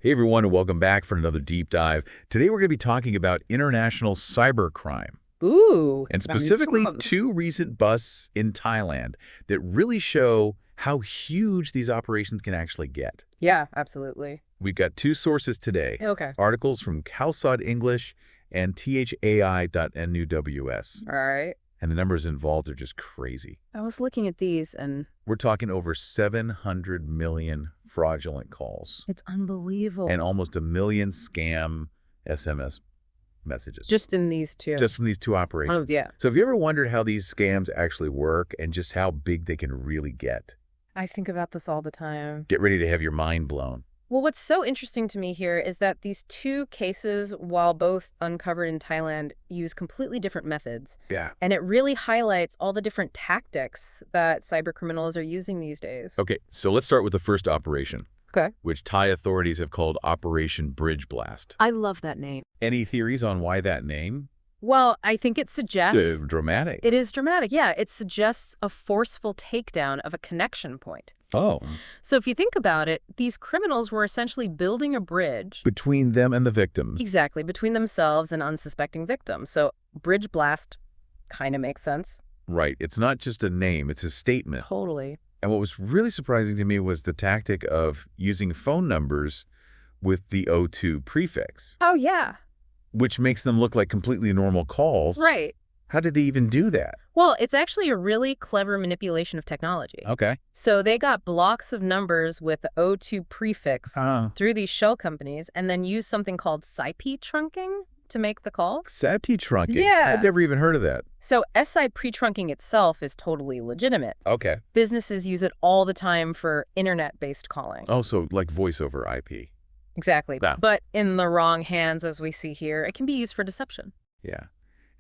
Hey everyone, and welcome back for another deep dive. Today we're going to be talking about international cybercrime, Ooh, and nice specifically one. two recent busts in Thailand that really show how huge these operations can actually get. Yeah, absolutely. We've got two sources today, Okay. articles from Khalsad English and thai.nuws, All right. and the numbers involved are just crazy. I was looking at these and We're talking over 700 million fraudulent calls it's unbelievable. and almost a million scam SMS messages. Just in these two. Just from these two operations. yeah. So have you ever wondered how these scams actually work and just how big they can really get? I think about this all the time. Get ready to have your mind blown. Well, what's so interesting to me here is that these two cases, while both uncovered in Thailand, use completely different methods. Yeah. And it really highlights all the different tactics that cybercriminals are using these days. Okay, so let's start with the first operation, Okay. which Thai authorities have called Operation Bridge Blast. I love that name. Any theories on why that name? Well, I think it suggests... Dramatic. It is dramatic, yeah. It suggests a forceful takedown of a connection point. Oh. So if you think about it, these criminals were essentially building a bridge. Between them and the victims. Exactly, between themselves and unsuspecting victims. So bridge blast kind of makes sense. Right. It's not just a name, it's a statement. Totally. And what was really surprising to me was the tactic of using phone numbers with the O2 prefix, Oh, yeah. which makes them look like completely normal calls. Right. How did they even do that? Well, it's actually a really clever manipulation of technology. Okay. So they got blocks of numbers with the O2 prefix through these shell companies and then used something called SIP trunking to make the call. SIP trunking? Yeah. I'd never even heard of that. So SI pre-trunking itself is totally legitimate. Okay. Businesses use it all the time for internet-based calling. Oh, so like voice over IP. Exactly. Yeah. But in the wrong hands, as we see here, it can be used for deception. Yeah.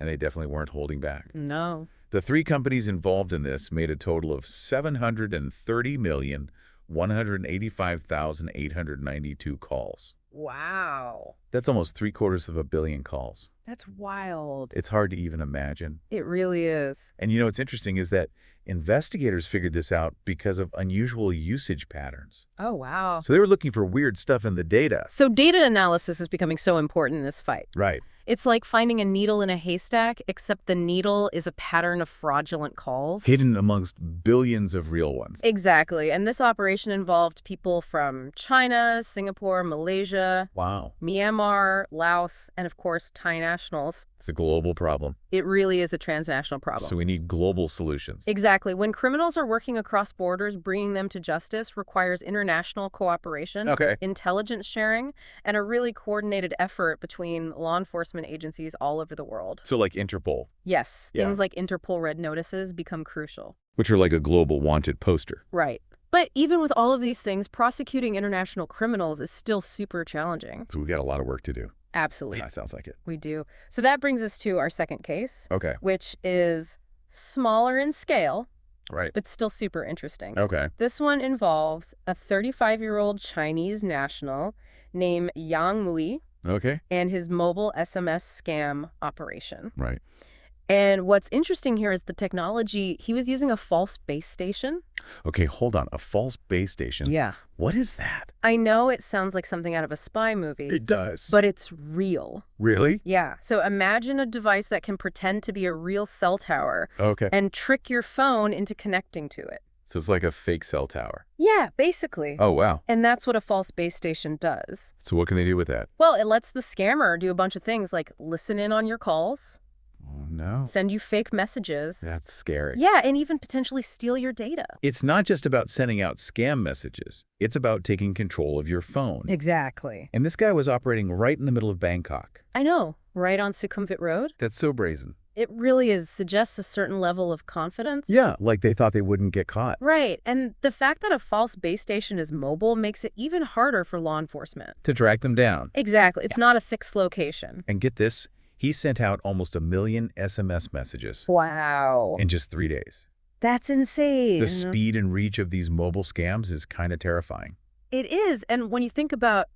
And they definitely weren't holding back. No. The three companies involved in this made a total of 730,185,892 calls. Wow. That's almost 750 million calls. That's wild. It's hard to even imagine. It really is. And you know what's interesting is that investigators figured this out because of unusual usage patterns. Oh, wow. So they were looking for weird stuff in the data. So data analysis is becoming so important in this fight. Right. It's like finding a needle in a haystack, except the needle is a pattern of fraudulent calls. Hidden amongst billions of real ones. Exactly. And this operation involved people from China, Singapore, Malaysia, Wow. Myanmar, Laos, and of course, Thai nationals. It's a global problem. It really is a transnational problem. So we need global solutions. Exactly. When criminals are working across borders, bringing them to justice requires international cooperation, Okay. intelligence sharing, and a really coordinated effort between law enforcement agencies all over the world. So like Interpol, Yes, Yeah. things like Interpol red notices become crucial. which are like a global wanted poster. Right. But even with all of these things, prosecuting international criminals is still super challenging. So we got a lot of work to do. Absolutely. That sounds like it. We do. So that brings us to our second case, Okay. which is smaller in scale, Right. but still super interesting. Okay. This one involves a 35-year-old Chinese national named Yang Mui Okay. and his mobile SMS scam operation. Right. And what's interesting here is the technology. He was using a false base station. Okay, hold on. A false base station. Yeah. What is that? I know it sounds like something out of a spy movie, It does. but it's real. Really? Yeah. So imagine a device that can pretend to be a real cell tower Okay. and trick your phone into connecting to it. So it's like a fake cell tower. Yeah, basically. Oh, wow. And that's what a false base station does. So what can they do with that? Well, it lets the scammer do a bunch of things like listen in on your calls, Oh, no. send you fake messages. That's scary. Yeah, and even potentially steal your data. It's not just about sending out scam messages. It's about taking control of your phone. Exactly. And this guy was operating right in the middle of Bangkok. I know, right on Sukhumvit Road. That's so brazen. It really is, suggests a certain level of confidence. Yeah, like they thought they wouldn't get caught. Right, and the fact that a false base station is mobile makes it even harder for law enforcement. To track them down. Exactly, it's not a fixed location. And get this, he sent out almost 1 million SMS messages Wow. in just 3 days. That's insane. The speed and reach of these mobile scams is kind of terrifying. It is, and when you think about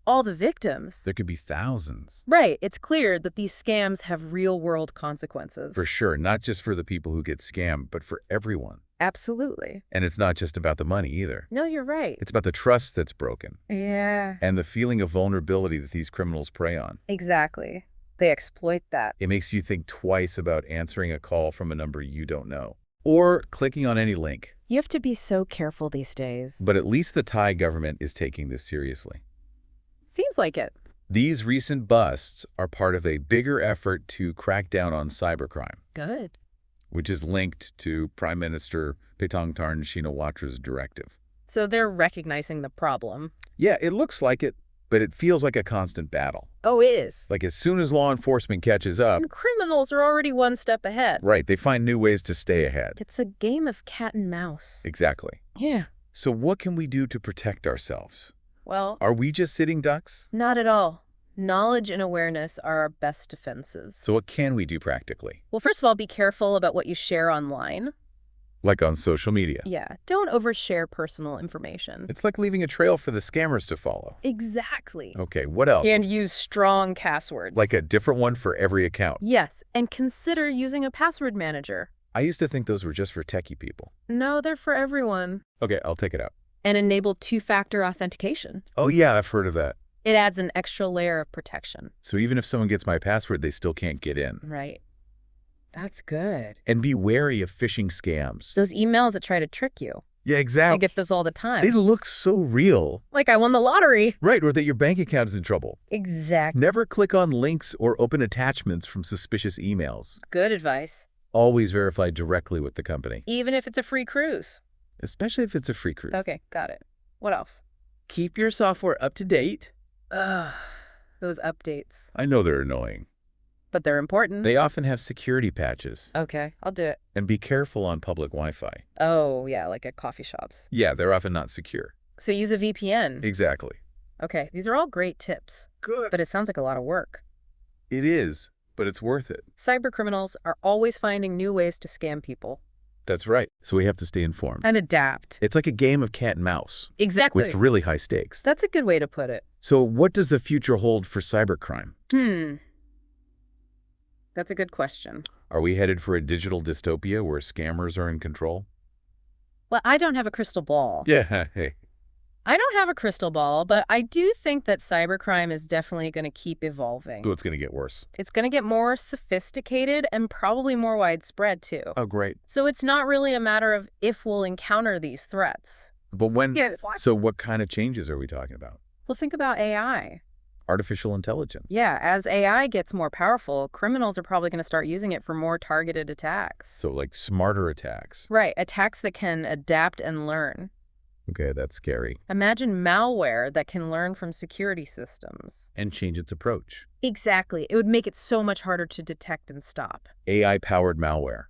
all the victims. There could be thousands. Right. It's clear that these scams have real-world consequences. For sure, not just for the people who get scammed, but for everyone. Absolutely. And it's not just about the money either. No, you're right. It's about the trust that's broken. Yeah. And the feeling of vulnerability that these criminals prey on. Exactly. They exploit that. It makes you think twice about answering a call from a number you don't know. Or clicking on any link. You have to be so careful these days. But at least the Thai government is taking this seriously. Seems like it. These recent busts are part of a bigger effort to crack down on cybercrime. Good. Which is linked to Prime Minister Paetongtarn Shinawatра's directive. So they're recognizing the problem. Yeah, it looks like it, but it feels like a constant battle. Oh, it is. Like as soon as law enforcement catches up... And criminals are already one step ahead. Right, they find new ways to stay ahead. It's a game of cat and mouse. Exactly. Yeah. So what can we do to protect ourselves? Well... Are we just sitting ducks? Not at all. Knowledge and awareness are our best defenses. So what can we do practically? Well, first of all, be careful about what you share online. Like on social media. Yeah, don't overshare personal information. It's like leaving a trail for the scammers to follow. Exactly. Okay, what else? And use strong passwords. Like a different one for every account. Yes, and consider using a password manager. I used to think those were just for techie people. No, they're for everyone. Okay, I'll take it out. And enable two-factor authentication. Oh yeah, I've heard of that. It adds an extra layer of protection. So even if someone gets my password, they still can't get in. Right. That's good. And be wary of phishing scams. Those emails that try to trick you. Yeah, I exactly. get this all the time. They look so real. Like I won the lottery. Right, or that your bank account is in trouble. Exactly. Never click on links or open attachments from suspicious emails. Good advice. Always verify directly with the company. Even if it's a free cruise. Especially if it's a free cruise. Okay, got it. What else? Keep your software up to date. Ugh, those updates. I know they're annoying. But they're important. They often have security patches. Okay, I'll do it. And be careful on public Wi-Fi. Oh, yeah, like at coffee shops. Yeah, they're often not secure. So use a VPN. Exactly. Okay, these are all great tips. Good. But it sounds like a lot of work. It is, but it's worth it. Cybercriminals are always finding new ways to scam people. That's right. So we have to stay informed. And adapt. It's like a game of cat and mouse. Exactly. With really high stakes. That's a good way to put it. So what does the future hold for cybercrime? That's a good question. Are we headed for a digital dystopia where scammers are in control? Well, I don't have a crystal ball. Yeah, hey. I don't have a crystal ball, but I do think that cybercrime is definitely going to keep evolving. So it's going to get worse. It's going to get more sophisticated and probably more widespread, too. Oh, great. So it's not really a matter of if we'll encounter these threats. But when... Yeah, so what kind of changes are we talking about? Well, think about AI. Artificial intelligence. Yeah, as AI gets more powerful, criminals are probably going to start using it for more targeted attacks. So like smarter attacks. Right, attacks that can adapt and learn. Okay, that's scary. Imagine malware that can learn from security systems. And change its approach. Exactly. It would make it so much harder to detect and stop. AI-powered malware.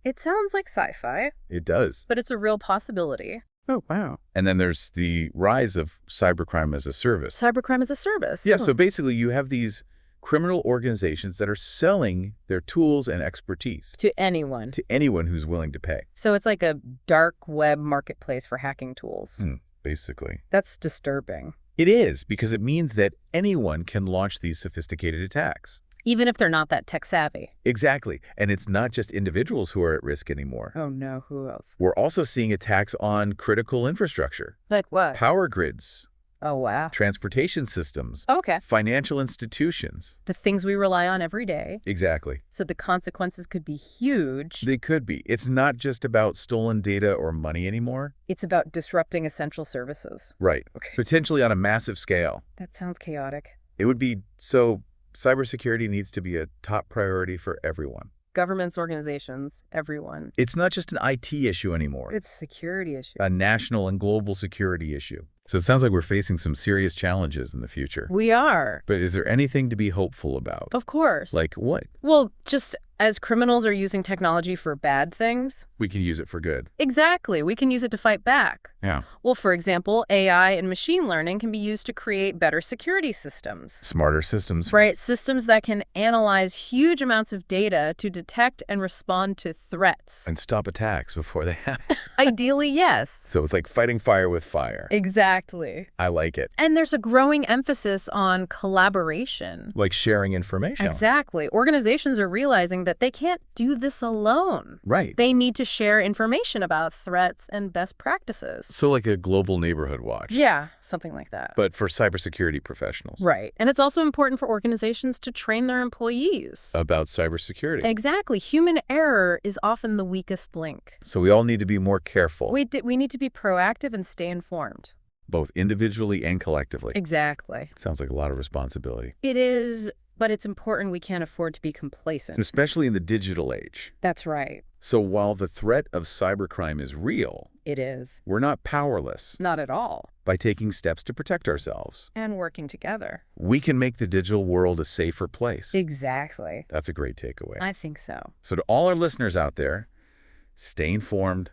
It sounds like sci-fi. It does. But it's a real possibility. Oh, wow. And then there's the rise of cybercrime as a service. Cybercrime as a service. Yeah, so basically you have these criminal organizations that are selling their tools and expertise. To anyone. To anyone who's willing to pay. So it's like a dark web marketplace for hacking tools. Basically. That's disturbing. It is, because it means that anyone can launch these sophisticated attacks. Even if they're not that tech savvy. Exactly. And it's not just individuals who are at risk anymore. Oh no, who else? We're also seeing attacks on critical infrastructure. Like what? Power grids. Oh, wow. Transportation systems. Okay. Financial institutions. The things we rely on every day. Exactly. So the consequences could be huge. They could be. It's not just about stolen data or money anymore. It's about disrupting essential services. Right. Okay. Potentially on a massive scale. That sounds chaotic. It would be so... Cybersecurity needs to be a top priority for everyone. Governments, organizations, everyone. It's not just an IT issue anymore. It's a security issue. A national and global security issue. So it sounds like we're facing some serious challenges in the future. We are. But is there anything to be hopeful about? Of course. Like what? Well, just as criminals are using technology for bad things. We can use it for good. Exactly. We can use it to fight back. Yeah. Well, for example, AI and machine learning can be used to create better security systems. Smarter systems. Right, systems that can analyze huge amounts of data to detect and respond to threats. And stop attacks before they happen. Ideally, yes. So it's like fighting fire with fire. Exactly. I like it. And there's a growing emphasis on collaboration. Like sharing information. Exactly. Organizations are realizing that they can't do this alone. Right. They need to share information about threats and best practices. So like a global neighborhood watch. Yeah, something like that. But for cybersecurity professionals. Right. And it's also important for organizations to train their employees. About cybersecurity. Exactly. Human error is often the weakest link. So we all need to be more careful. We need to be proactive and stay informed. Both individually and collectively. Exactly. Sounds like a lot of responsibility. It is, but it's important. We can't afford to be complacent. Especially in the digital age. That's right. So while the threat of cybercrime is real, It is. we're not powerless. Not at all. By taking steps to protect ourselves, And working together. we can make the digital world a safer place. Exactly. That's a great takeaway. I think so. So to all our listeners out there, stay informed,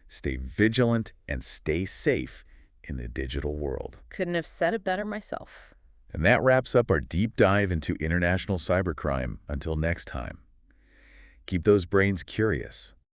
stay vigilant, and stay safe in the digital world. Couldn't have said it better myself. And that wraps up our deep dive into international cybercrime. Until next time, keep those brains curious,